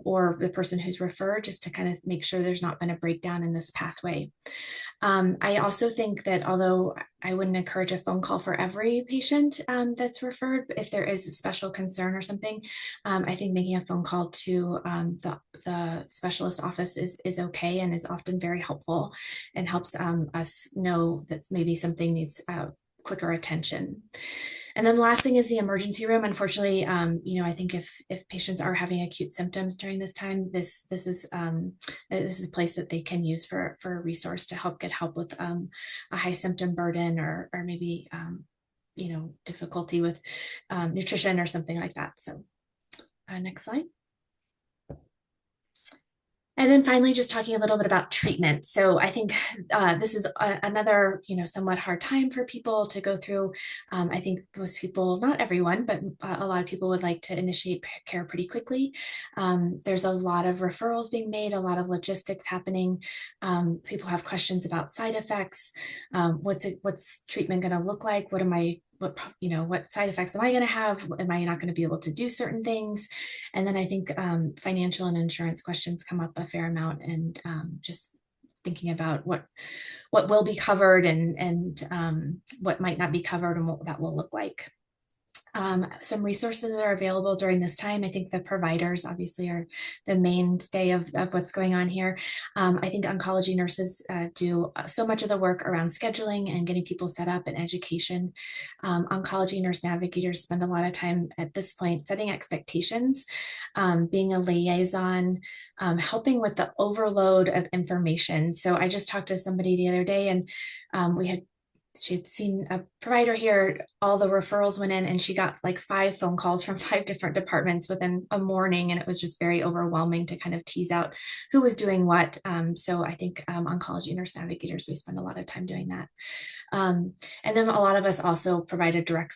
or the person who's referred, just to kind of make sure there's not been a breakdown in this pathway. I also think that although I wouldn't encourage a phone call for every patient that's referred, but if there is a special concern or something, I think making a phone call to the specialist office is okay and is often very helpful and helps us know that maybe something needs quicker attention. And then the last thing is the emergency room. Unfortunately, I think if patients are having acute symptoms during this time, this is a place that they can use for a resource to get help with a high symptom burden or maybe difficulty with nutrition or something like that. So next slide. And then finally, just talking a little bit about treatment. So I think this is another, somewhat hard time for people to go through. I think most people, not everyone, but a lot of people would like to initiate care pretty quickly. There's a lot of referrals being made, a lot of logistics happening. People have questions about side effects. What's treatment going to look like? What side effects am I going to have? Am I not going to be able to do certain things? And then I think financial and insurance questions come up a fair amount, and just thinking about what will be covered and what might not be covered and what that will look like. Some resources that are available during this time. I think the providers obviously are the mainstay of what's going on here. I think oncology nurses do so much of the work around scheduling and getting people set up and education. Oncology nurse navigators spend a lot of time at this point setting expectations, being a liaison, helping with the overload of information. So I just talked to somebody the other day, and she had seen a provider here, all the referrals went in, and she got like 5 phone calls from 5 different departments within a morning. And it was just very overwhelming to kind of tease out who was doing what. So I think oncology nurse navigators, we spend a lot of time doing that. And then a lot of us also provide a direct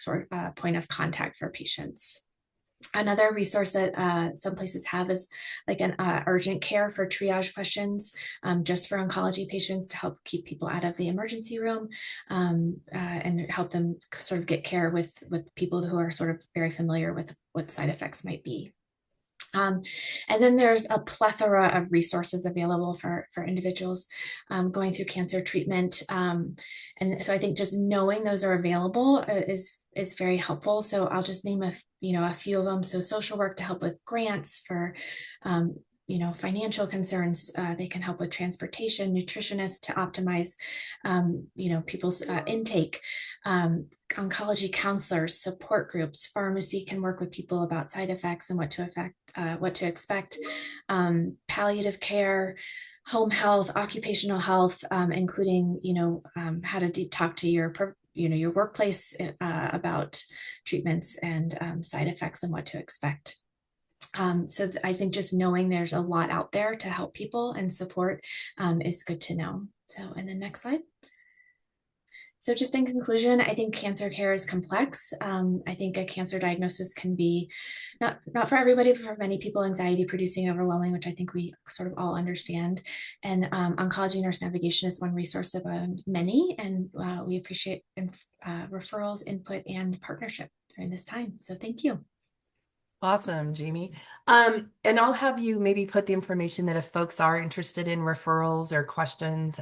point of contact for patients. Another resource that some places have is like an urgent care for triage questions, just for oncology patients, to help keep people out of the emergency room, and help them sort of get care with people who are sort of very familiar with what side effects might be. And then there's a plethora of resources available for individuals going through cancer treatment. And so I think just knowing those are available is very helpful. So I'll just name a few of them. So social work to help with grants for financial concerns. They can help with transportation, nutritionists to optimize people's intake, oncology counselors, support groups. Pharmacy can work with people about side effects and what to expect. Palliative care, home health, occupational health, including how to talk to your workplace about treatments and side effects and what to expect. So I think just knowing there's a lot out there to help people and support is good to know. So, and then next slide. So just in conclusion, I think cancer care is complex. I think a cancer diagnosis can be not for everybody, but for many people, anxiety producing and overwhelming, which I think we sort of all understand. And oncology nurse navigation is one resource of many, and we appreciate referrals, input, and partnership during this time. So thank you. Awesome, Jamie. And I'll have you maybe put the information that if folks are interested in referrals or questions,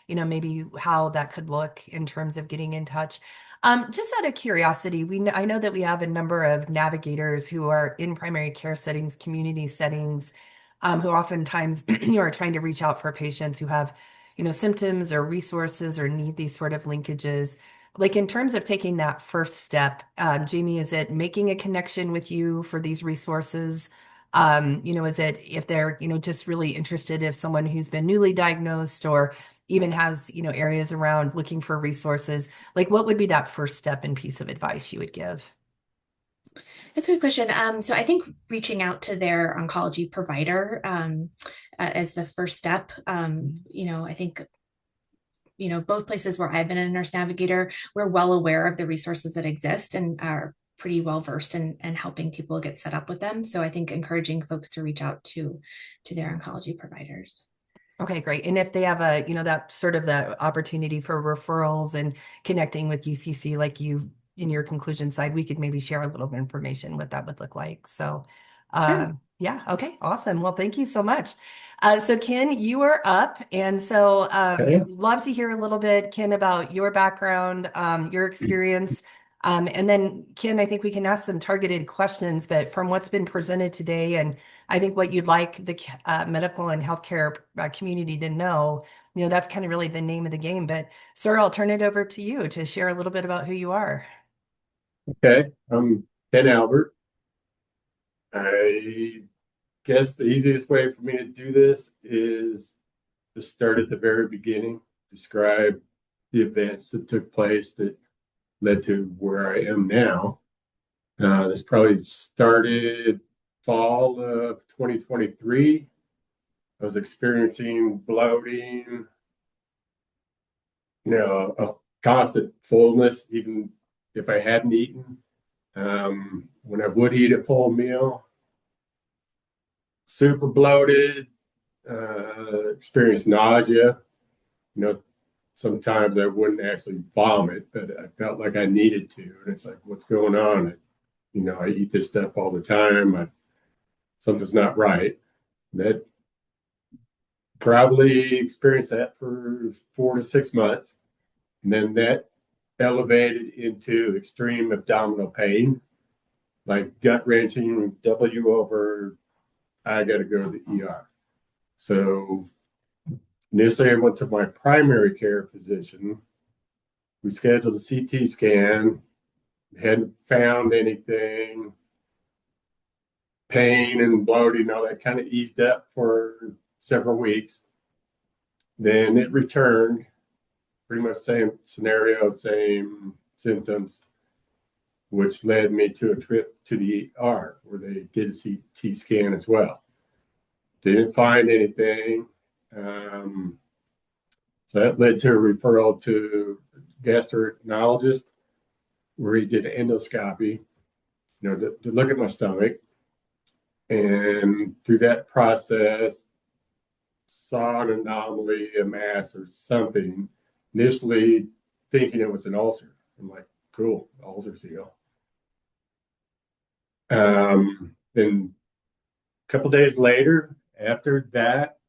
maybe how that could look in terms of getting in touch. Just out of curiosity, I know that we have a number of navigators who are in primary care settings, community settings, who oftentimes are trying to reach out for patients who have, symptoms or resources or need these sort of linkages. Like in terms of taking that first step, Jamie, is it making a connection with you for these resources? Is it if they're, just really interested, if someone who's been newly diagnosed or even has, areas around looking for resources, like what would be that first step and piece of advice you would give? That's a good question. So I think reaching out to their oncology provider as the first step. I think both places where I've been a nurse navigator, we're well aware of the resources that exist and are pretty well versed in helping people get set up with them. So I think encouraging folks to reach out to their oncology providers. Okay, great. And if they have that sort of the opportunity for referrals and connecting with UCC, like you in your conclusion side, we could maybe share a little bit of information what that would look like. So, Sure. yeah, okay, awesome. Well, thank you so much. So Ken, you are up. And so Okay. love to hear a little bit, Ken, about your background, your experience And then, Ken, I think we can ask some targeted questions, but from what's been presented today, and I think what you'd like the medical and healthcare community to know, that's kind of really the name of the game. But, sir, I'll turn it over to you to share a little bit about who you are. Okay, I'm Ken Albert. I guess the easiest way for me to do this is to start at the very beginning, describe the events that took place that led to where I am now. This probably started fall of 2023. I was experiencing bloating, a constant fullness, even if I hadn't eaten. When I would eat a full meal, super bloated, experienced nausea. You know, Sometimes I wouldn't actually vomit, but I felt like I needed to. And it's like, what's going on? I eat this stuff all the time. Something's not right. That probably experienced that for 4 to 6 months. And then that elevated into extreme abdominal pain, like gut wrenching, W over, I got to go to the ER. So initially, I went to my primary care physician. We scheduled a CT scan, hadn't found anything. Pain and bloating, all that kind of eased up for several weeks. Then it returned, pretty much same scenario, same symptoms, which led me to a trip to the ER where they did a CT scan as well. Didn't find anything. So that led to a referral to a gastroenterologist where he did an endoscopy, to look at my stomach. And through that process, saw an anomaly, a mass or something, initially thinking it was an ulcer. I'm like, cool, ulcer's heal. Then a couple days later, after that,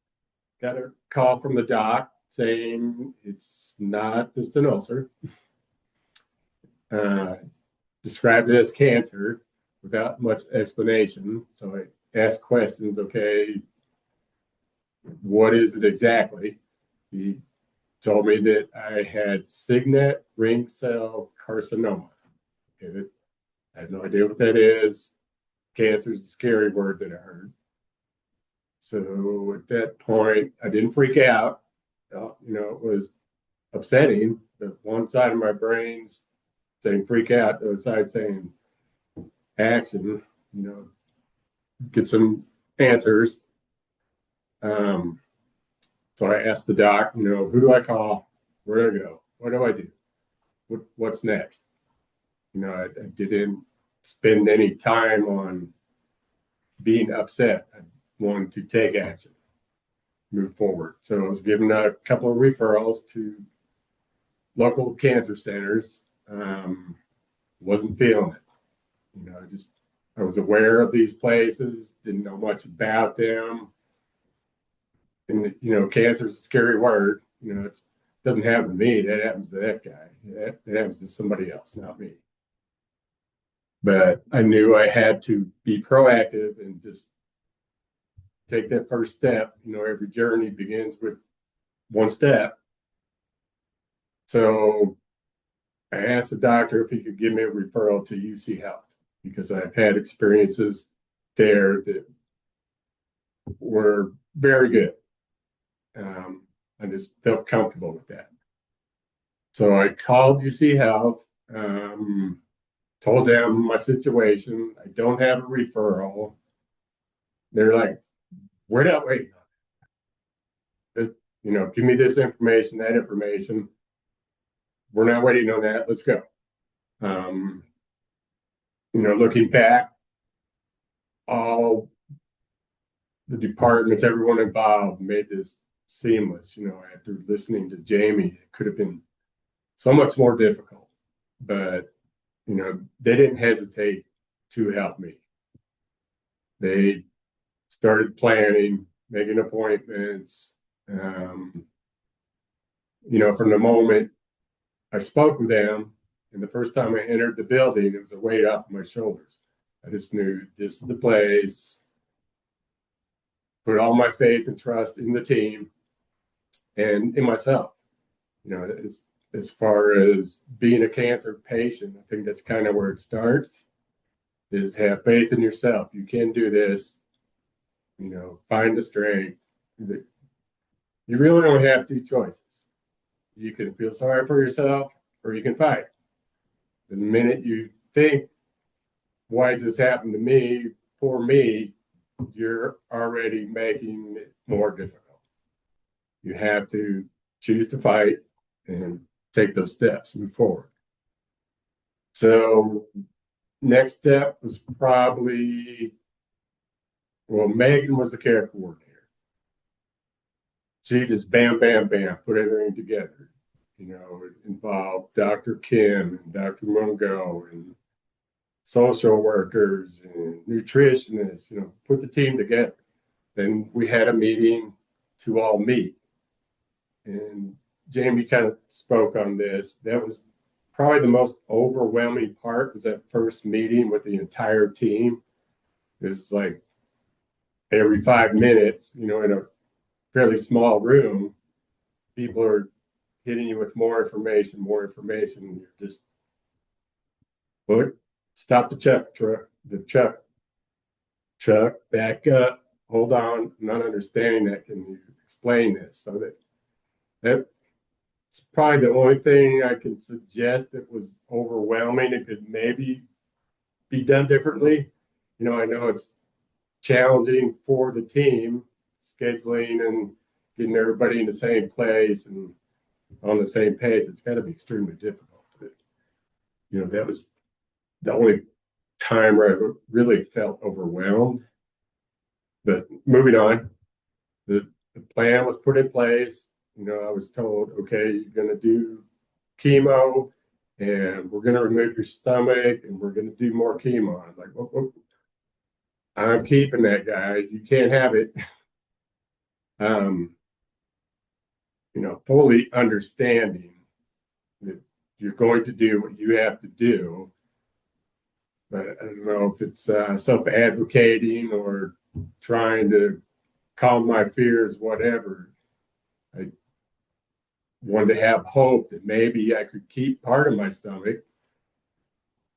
got a call from the doc saying it's not just an ulcer. Described it as cancer without much explanation. So I asked questions, okay, what is it exactly? He told me that I had signet ring cell carcinoma. Okay, I have no idea what that is. Cancer is a scary word that I heard. So at that point, I didn't freak out. It was upsetting. But one side of my brain's saying freak out, the other side saying action, get some answers. So I asked the doc, who do I call? Where do I go? What do I do? What's next? I didn't spend any time on being upset. I wanted to take action, move forward. So I was given a couple of referrals to local cancer centers. Wasn't feeling it. I was aware of these places, didn't know much about them. And, cancer is a scary word. It doesn't happen to me. That happens to that guy. That happens to somebody else, not me. But I knew I had to be proactive and just take that first step. Every journey begins with one step. So I asked the doctor if he could give me a referral to UC Health because I've had experiences there that were very good. I just felt comfortable with that. So I called UC Health, told them my situation. I don't have a referral. They're like, we're not waiting on it. Give me this information, that information. We're not waiting on that. Let's go. Looking back, all the departments, everyone involved made this seamless. After listening to Jamie, it could have been so much more difficult, but they didn't hesitate to help me. They started planning, making appointments. From the moment I spoke with them, And the first time I entered the building, it was a weight off my shoulders. I just knew this is the place. Put all my faith and trust in the team and in myself. You know, as far as being a cancer patient, I think that's kind of where it starts, is have faith in yourself. You can do this, you know, find the strength. You really only have two choices. You can feel sorry for yourself or you can fight. The minute you think, why does this happen to me, for me, you're already making it more difficult. You have to choose to fight and take those steps, move forward. So next step was probably, well, Megan was the care coordinator. She just bam, bam, bam, put everything together. You know, it involved Dr. Kim and Dr. Mungo and social workers and nutritionists, you know, put the team together. Then we had a meeting to all meet. And Jamie kind of spoke on this. That was probably the most overwhelming part, was that first meeting with the entire team. It was like every 5 minutes, you know, in a fairly small room, people are hitting you with more information, and you're just, look, stop the truck, back up, hold on, I'm not understanding that. Can you explain this? So that's probably the only thing I can suggest that was overwhelming. It could maybe be done differently. You know, I know it's challenging for the team, scheduling and getting everybody in the same place and on the same page. It's got to be extremely difficult. But, you know, that was the only time where I really felt overwhelmed. But moving on, the plan was put in place. You know, I was told, okay, you're going to do chemo and we're going to remove your stomach and we're going to do more chemo. I'm like, oh, I'm keeping that, guy. You can't have it. You know, fully understanding that you're going to do what you have to do. But I don't know if it's self-advocating or trying to calm my fears, whatever. I wanted to have hope that maybe I could keep part of my stomach,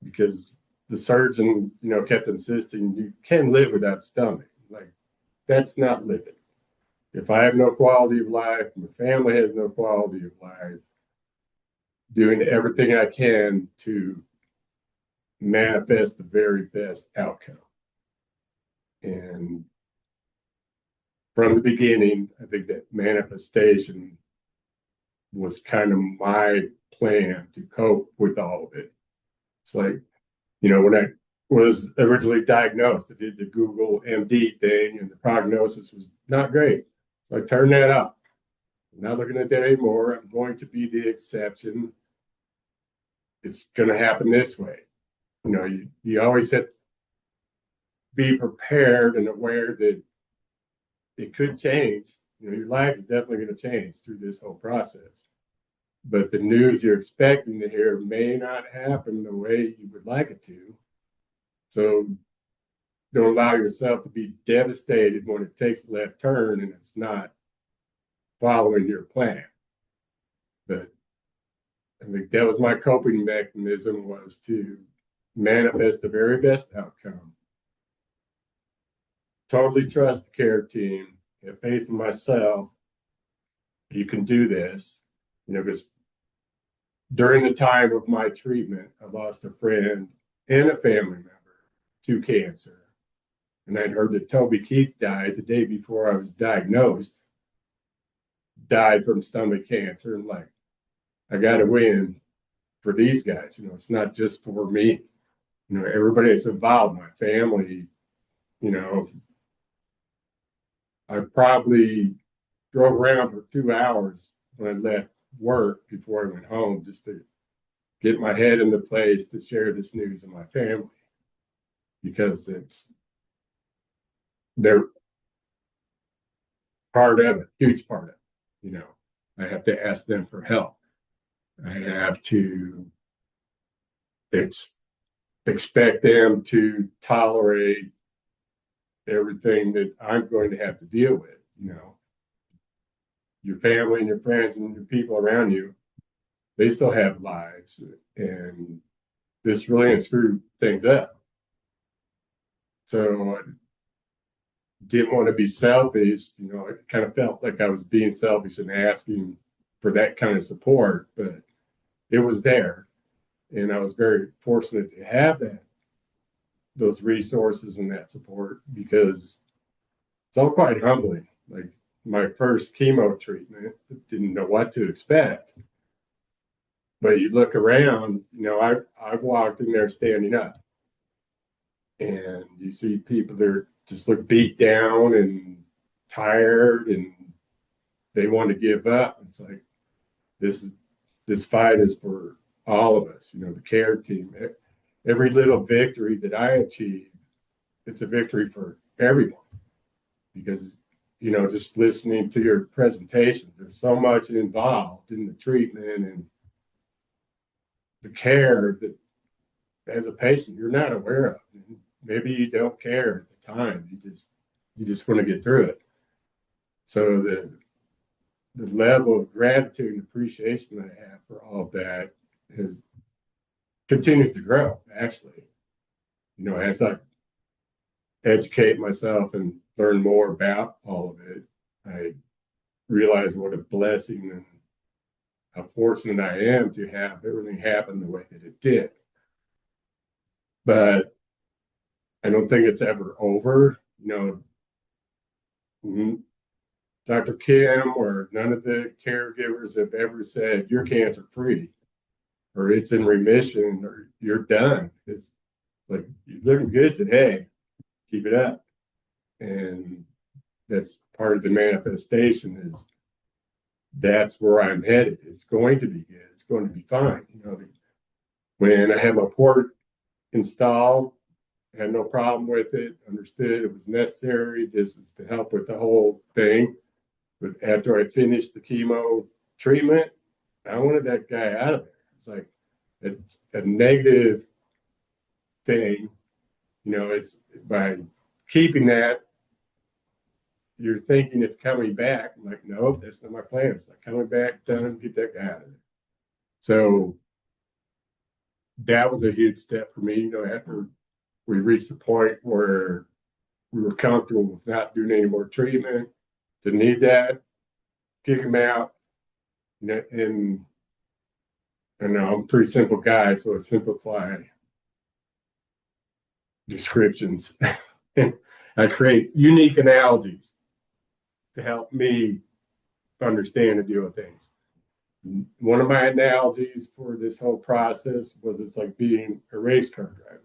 because the surgeon, you know, kept insisting you can live without stomach. Like, that's not living. If I have no quality of life, my family has no quality of life, doing everything I can to manifest the very best outcome. And from the beginning, I think that manifestation was kind of my plan to cope with all of it. It's like, you know, when I was originally diagnosed, I did the Google MD thing and the prognosis was not great. So I turned that up. I'm not looking at that anymore. I'm going to be the exception. It's going to happen this way. You know, you always have to be prepared and aware that it could change. You know, your life is definitely going to change through this whole process. But the news you're expecting to hear may not happen the way you would like it to. So don't allow yourself to be devastated when it takes a left turn and it's not following your plan. But I think that was my coping mechanism, was to manifest the very best outcome. Totally trust the care team, have faith in myself. You can do this, you know, because during the time of my treatment, I lost a friend and a family member to cancer. And I'd heard that Toby Keith died the day before I was diagnosed, died from stomach cancer. And like, I got to win for these guys. You know, it's not just for me. You know, everybody that's involved, my family, you know, I probably drove around for 2 hours when I left work before I went home, just to get my head into place to share this news with my family, because they're part of it, huge part of it. You know, I have to ask them for help. I have to expect them to tolerate everything that I'm going to have to deal with. Your family and your friends and your people around you, they still have lives, and this really screwed things up. So I didn't want to be selfish. It kind of felt like I was being selfish and asking for that kind of support, but it was there. And I was very fortunate to have those resources and that support, because it's all quite humbling. Like my first chemo treatment, didn't know what to expect. But you look around, I walked in there standing up, and you see people that just look beat down and tired, and they want to give up. It's like this fight is for all of us, the care team. Every little victory that I achieve, it's a victory for everyone, because just listening to your presentations, there's so much involved in the treatment and the care that as a patient you're not aware of. Maybe you don't care at the time. You just want to get through it. So the level of gratitude and appreciation that I have for all of that continues to grow, actually. As I educate myself and learn more about all of it, I realize what a blessing and how fortunate I am to have everything happen the way that it did. But I don't think it's ever over. Dr. Kim or none of the caregivers have ever said you're cancer free, or it's in remission, or you're done. It's like, you're looking good today, keep it up. And that's part of the manifestation, is that's where I'm headed. It's going to be good. It's going to be fine. When I had my port installed, I had no problem with it, understood it was necessary. This is to help with the whole thing. But after I finished the chemo treatment, I wanted that guy out of there. It's like, it's a negative thing. It's by keeping that, you're thinking it's coming back. I'm like, no, that's not my plan. It's not coming back. Done. Get that guy out of there. So that was a huge step for me. After we reached the point where we were comfortable with not doing any more treatment, didn't need that, kick him out. And I know I'm a pretty simple guy, so I simplify descriptions. And I create unique analogies to help me understand and deal with things. One of my analogies for this whole process was, it's like being a race car driver.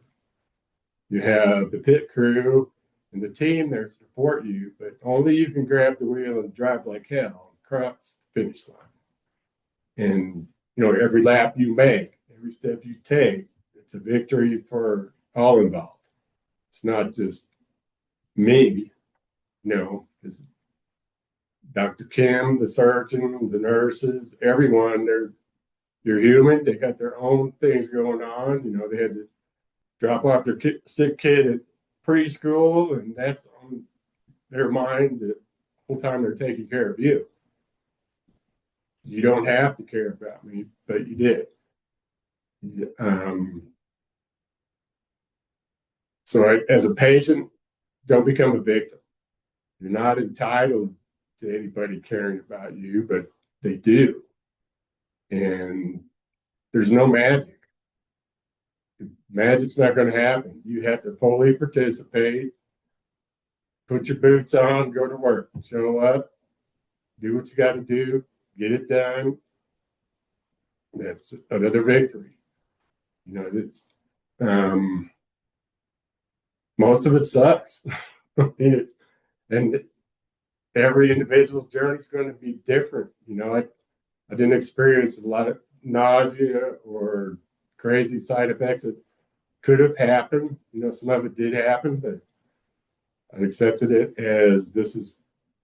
You have the pit crew and the team there to support you, but only you can grab the wheel and drive like hell across the finish line. And every lap you make, every step you take, it's a victory for all involved. It's not just me, because Dr. Kim, the surgeon, the nurses, everyone, they're human. They got their own things going on. They had to drop off their sick kid at preschool, and that's on their mind the whole time they're taking care of you. You don't have to care about me, but you did. So as a patient, don't become a victim. You're not entitled to anybody caring about you, but they do. And there's no magic. Magic's not going to happen. You have to fully participate, put your boots on, go to work, show up, do what you got to do, get it done. That's another victory. It's, most of it sucks. And every individual's journey is going to be different. I didn't experience a lot of nausea or crazy side effects that could have happened. Some of it did happen, but I accepted it as, this is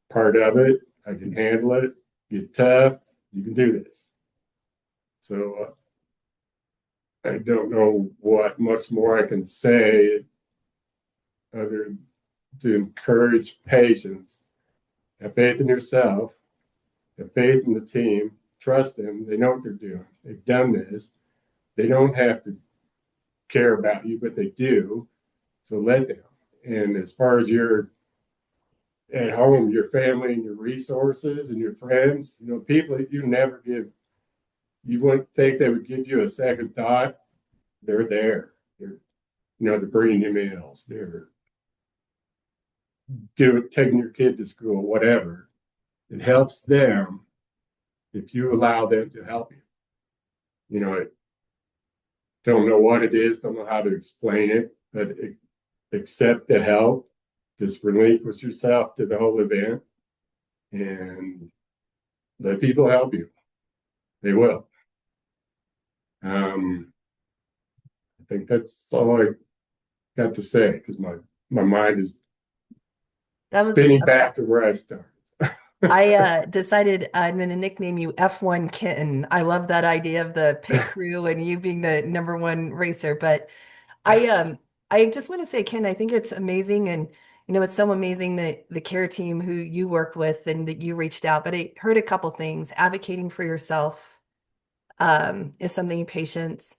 part of it. I can handle it. Get tough. You can do this. So I don't know what much more I can say other to encourage patients. Have faith in yourself, have faith in the team, trust them. They know what they're doing. They've done this. They don't have to care about you, but they do. So let them. And as far as your at home, your family and your resources and your friends, people that you never give, you wouldn't think they would give you a second thought. They're there. They're bringing you meals. They're taking your kid to school, whatever. It helps them if you allow them to help you. I don't know what it is, don't know how to explain it, but accept the help. Just relinquish yourself to the whole event and let people help you. They will. I think that's all I got to say because my mind is That was spinning back to where I started. I decided I'm going to nickname you F1 Kitten. I love that idea of the pit crew and you being the number one racer. But I just want to say, Ken, I think it's amazing, and it's so amazing that the care team who you work with and that you reached out. But I heard a couple things. Advocating for yourself is something patients,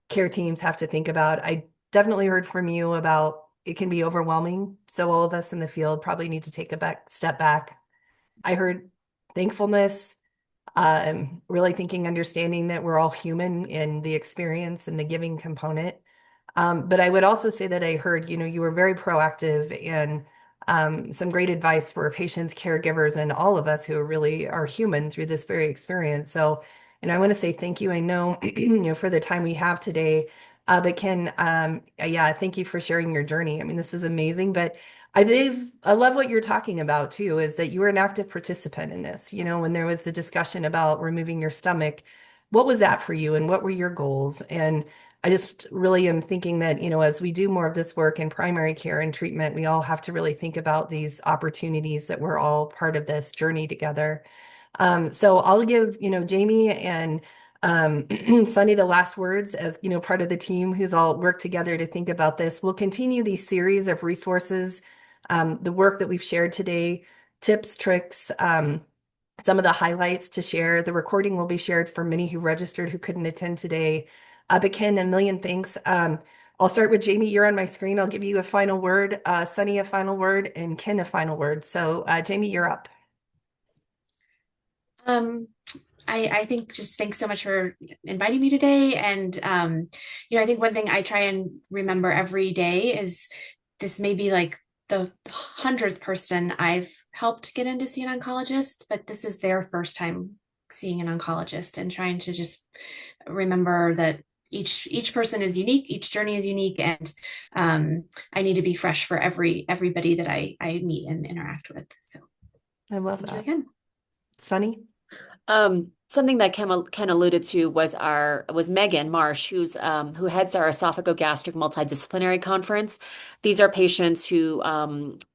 care teams have to think about. I definitely heard from you about it can be overwhelming. So all of us in the field probably need to take a step back. I heard thankfulness, really thinking, understanding that we're all human in the experience and the giving component. But I would also say that I heard, you were very proactive and some great advice for patients, caregivers, and all of us who really are human through this very experience. So, and I want to say thank you. I know, for the time we have today. But Ken, yeah, thank you for sharing your journey. I mean, this is amazing, but I love what you're talking about too, is that you were an active participant in this. When there was the discussion about removing your stomach, what was that for you and what were your goals? And I just really am thinking that, as we do more of this work in primary care and treatment, we all have to really think about these opportunities that we're all part of this journey together. So I'll give, Jamie and Sunny the last words as, part of the team who's all worked together to think about this. We'll continue these series of resources, the work that we've shared today, tips, tricks, some of the highlights to share. The recording will be shared for many who registered who couldn't attend today. But Ken, a million thanks. I'll start with Jamie. You're on my screen. I'll give you a final word, Sunny a final word, and Ken a final word. So Jamie, you're up. Um, I think just thanks so much for inviting me today. And, I think one thing I try and remember every day is this may be like the 100th person I've helped get in to see an oncologist, but this is their first time seeing an oncologist, and trying to just remember that each person is unique, each journey is unique, and I need to be fresh for everybody that I meet and interact with. So I love thank you that. again. Sunny? Something that Ken alluded to was Megan Marsh, who heads our esophagogastric multidisciplinary conference. These are patients who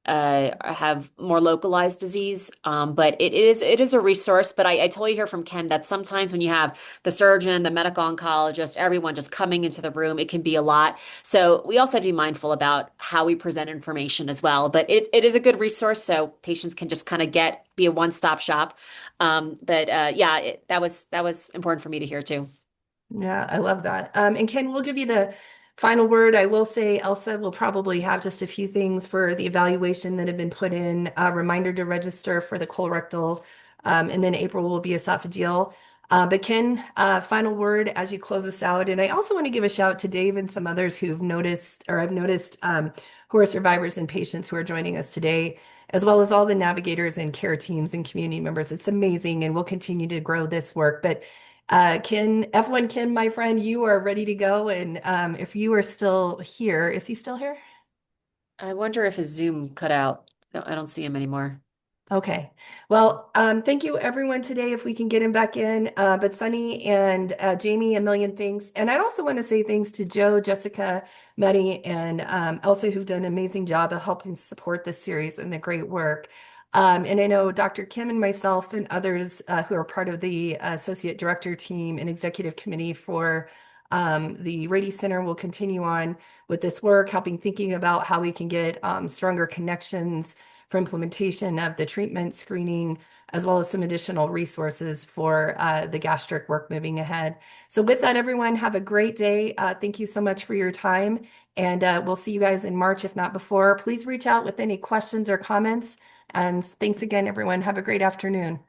have more localized disease, but it is a resource. But I totally hear from Ken that sometimes when you have the surgeon, the medical oncologist, everyone just coming into the room, it can be a lot. So we also have to be mindful about how we present information as well. But it is a good resource, so patients can just kind of be a one-stop shop. Yeah, that was important for me to hear too. Yeah, I love that. And Ken, we'll give you the final word. I will say Elsa will probably have just a few things for the evaluation that have been put in. A reminder to register for the colorectal, and then April will be esophageal. But Ken, final word as you close us out. And I also want to give a shout to Dave and some others who've noticed, or I've noticed, who are survivors and patients who are joining us today, as well as all the navigators and care teams and community members. It's amazing, and we'll continue to grow this work. But Ken, F1 Ken, my friend, you are ready to go. And if you are still here, is he still here? I wonder if his Zoom cut out. No, I don't see him anymore. Okay. Well, thank you everyone today if we can get him back in. But Sunny and Jamie, a million thanks. And I also want to say thanks to Joe, Jessica, Maddie, and Elsa, who've done an amazing job of helping support this series and the great work. And I know Dr. Kim and myself and others who are part of the associate director team and executive committee for The Rady Center will continue on with this work, helping thinking about how we can get stronger connections for implementation of the treatment screening, as well as some additional resources for the gastric work moving ahead. So with that, everyone, have a great day. Thank you so much for your time. And we'll see you guys in March, if not before. Please reach out with any questions or comments. And thanks again, everyone. Have a great afternoon.